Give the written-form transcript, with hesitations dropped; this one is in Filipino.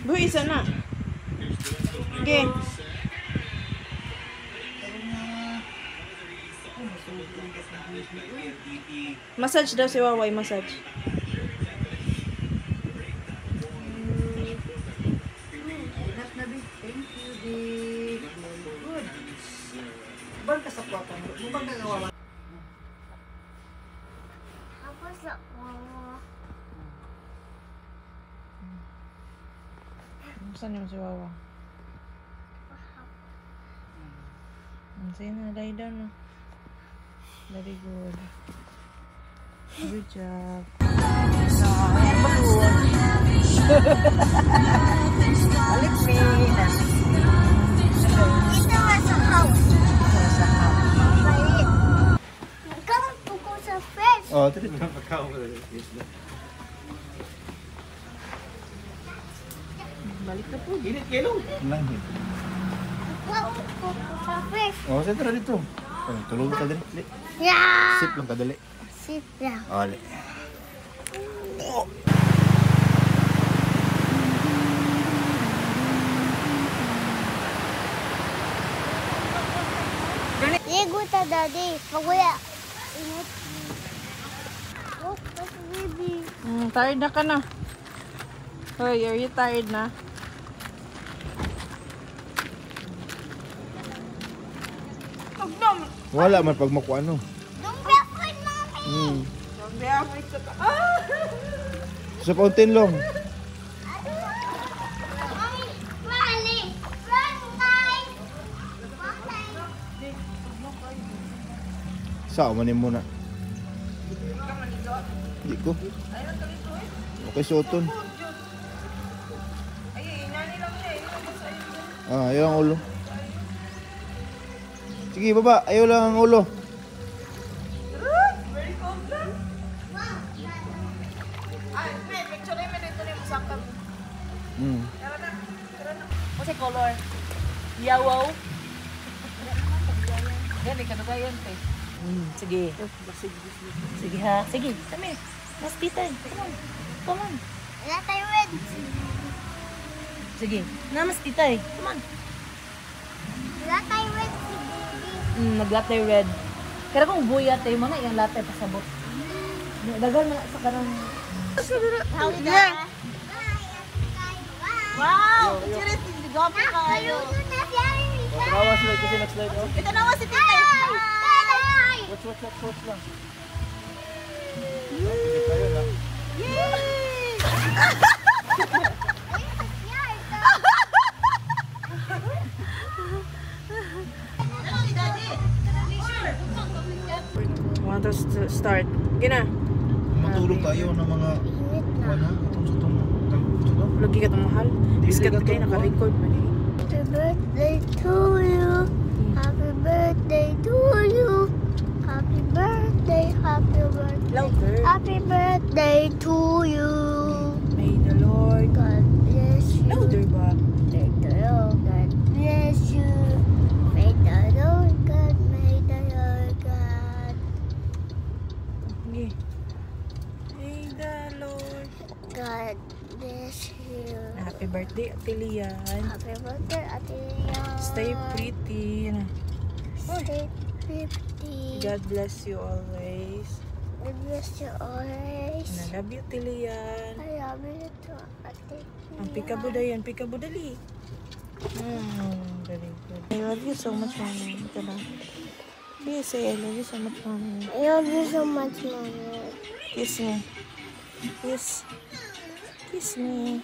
Bu, isa na. Okay. Massage daw si Waway, massage. Thank you, Dick. Good. Bang ka sa kwarto mo. Bang ka nawawa. Ako sa Wawa. Saan yung si Wawa? Sige na, lie down na. Very good. Good job. Balik me. Ito nga sa house. Sa house. Balik. Nagkamot po ko sa fresh. Oh, tadi na pagkaw ko. Balik na po. Init yellow. Langit. Nagkamot po ko sa fresh. Oh, saya tara dito. Tulog ka dali. Yeah. Sip lang ka dali. Sit down. Ole. Ligo ta, Daddy. Paguya. Init. Oh, kasi baby. Tired na ka na. Hoy, are you tired na? Wala man pag makuha ano. Don't be afraid, Mommy. Sa fountain long. Mommy, Riley. Run, guys. Sa manin muna. Di ko. Okay, suoton. Ah, ayaw ang ulo. Sige, baba. Ayaw lang ang ulo. Kasi color. Yellow. Yan, ikaw na yan, te. Sige. Sige ha. Sige. Kami. Mas titan. Come on. Come on. Wala tayo red. Sige. Na mas titay. Come on. Wala tayo red. Nag-latte red. Kaya kung buya tayo mo na, yung latte pasabot. Dagal na sa karang... How did Wow! Serious, gabi kayo. Trawas lang kasi next slide. Oh. Ito naman si titay. Watch lang. Want us to start? Gina. Matulog tayo ng mga ano, itong Lagi ka itong mahal. Biskat ka kayo, to, naka-record man eh. Happy birthday to you. Happy birthday to you. Happy birthday, happy birthday. Louder. Happy birthday to you. May the Lord. God bless you. Louder ba? May the Lord God bless you. May the Lord God, may the Lord God. Okay. May the Lord. God bless you. Happy birthday, Ate Lian. Happy birthday, Ate Leon. Stay pretty. Stay pretty. God bless you always. God bless you always. And I love you, Ate Lian. I love you too, Ate Leon. Ang pikabuda yan, pikabudali. Very good. I love you so much, Mommy. Ito na. Please say I love you so much, Mommy. I love you so much, Mommy. Kiss me. Kiss. Kiss me.